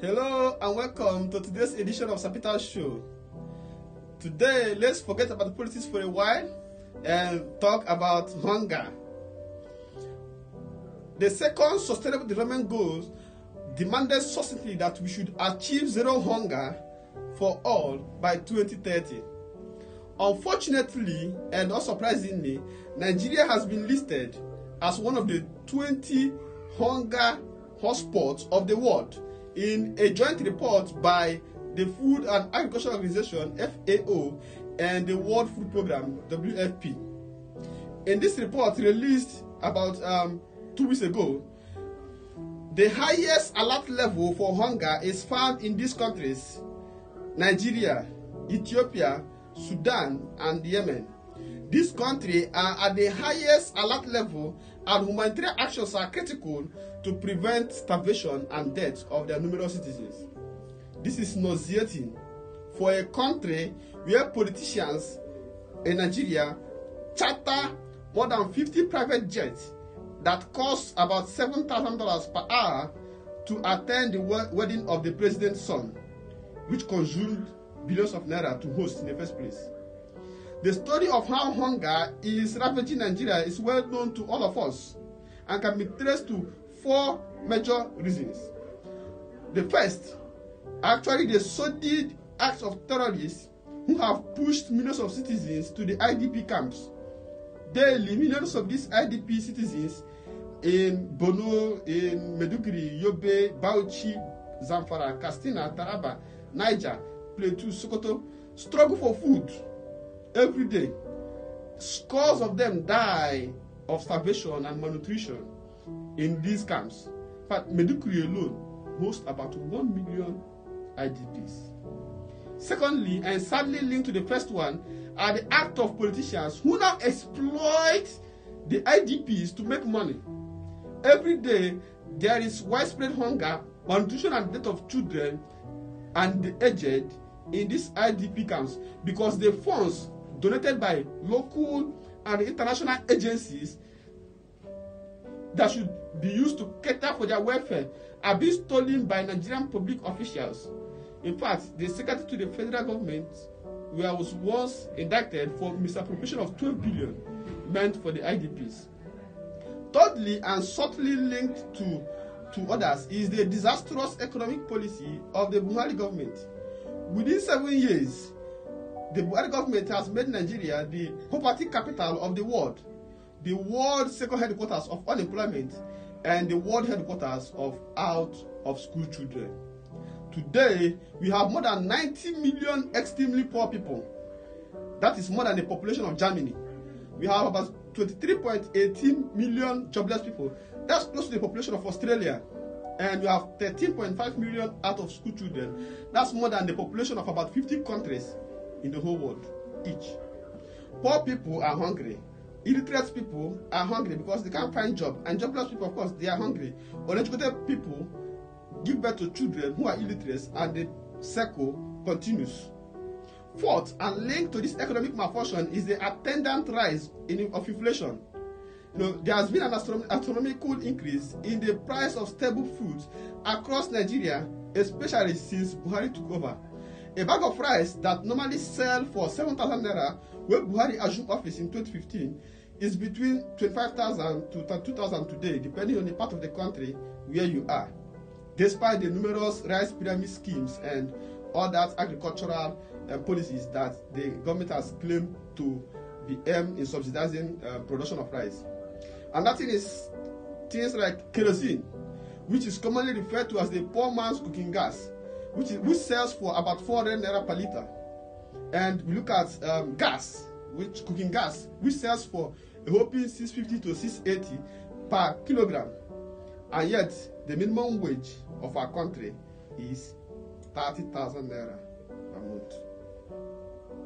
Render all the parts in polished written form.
Hello and welcome to today's edition of Sirpeter Show. Today, let's forget about politics for a while and talk about hunger. The second Sustainable Development Goals demanded succinctly that we should achieve zero hunger for all by 2030. Unfortunately, and not surprisingly, Nigeria has been listed as one of the 20 hunger hotspots of the world in a joint report by the Food and Agriculture Organization (FAO) and the World Food Programme (WFP). In this report released about 2 weeks ago, the highest alert level for hunger is found in these countries: Nigeria, Ethiopia, Sudan, and Yemen. These countries are at the highest alert level, and humanitarian actions are critical to prevent starvation and death of their numerous citizens. This is nauseating for a country where politicians in Nigeria charter more than 50 private jets that cost about $7,000 per hour to attend the wedding of the president's son, which consumed billions of naira to host in the first place. The story of how hunger is ravaging Nigeria is well known to all of us and can be traced to 4 major reasons. The first, actually the sordid acts of terrorists who have pushed millions of citizens to the IDP camps. Daily, millions of these IDP citizens in Borno, in Maiduguri, Yobe, Bauchi, Zamfara, Katsina, Taraba, Niger, Plateau, Sokoto struggle for food every day. Scores of them die of starvation and malnutrition in these camps. In fact, Maiduguri alone hosts about 1 million IDPs. Secondly, and sadly linked to the first one, are the act of politicians who now exploit the IDPs to make money. Every day, there is widespread hunger, malnutrition, and death of children and the aged in these IDP camps because the funds donated by local and international agencies that should be used to cater for their welfare are being stolen by Nigerian public officials. In fact, the secretary to the federal government was once indicted for misappropriation of 12 billion meant for the IDPs. Thirdly, and subtly linked to others, is the disastrous economic policy of the Buhari government. Within 7 years, the Buhari government has made Nigeria the poverty capital of the world, the world second headquarters of unemployment, and the world headquarters of out-of-school children. Today, we have more than 90 million extremely poor people. That is more than the population of Germany. We have about 23.18 million jobless people. That's close to the population of Australia. And we have 13.5 million out-of-school children. That's more than the population of about 50 countries in the whole world each. Poor people are hungry. Illiterate people are hungry because they can't find job. And jobless people, of course, they are hungry. Uneducated people give birth to children who are illiterate, and the cycle continues. Fourth, and linked to this economic malfunction, is the attendant rise of inflation. There has been an astronomical increase in the price of staple foods across Nigeria, especially since Buhari took over. A bag of rice that normally sells for 7,000 naira when Buhari assumed office in 2015 is between 25,000 to 32,000 today, depending on the part of the country where you are, despite the numerous rice pyramid schemes and other agricultural policies that the government has claimed to be aimed in subsidizing production of rice. And that thing is things like kerosene, which is commonly referred to as the poor man's cooking gas, which sells for about 400 naira per liter. And we look at cooking gas, which sells for a whopping 650 to 680 per kilogram. And yet, the minimum wage of our country is 30,000 naira per month.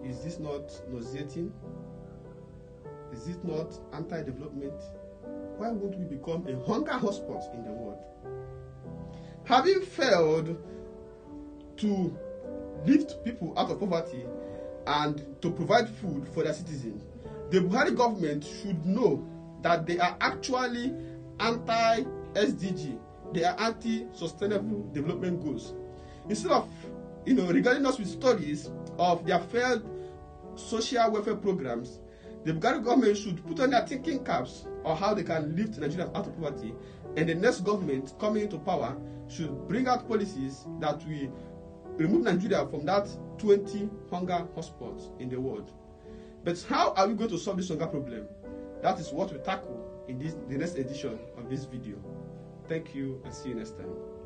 Is this not nauseating? Is it not anti-development? Why won't we become a hunger hotspot in the world? Having failed to lift people out of poverty and to provide food for their citizens, the Buhari government should know that they are actually anti-SDG, their anti-sustainable development goals. Instead of regarding us with stories of their failed social welfare programs, the Buhari government should put on their thinking caps on how they can lift Nigerians out of poverty, and the next government coming into power should bring out policies that will remove Nigeria from that 20 hunger hotspots in the world. But how are we going to solve this hunger problem? That is what we tackle in the next edition of this video. Thank you, and see you next time.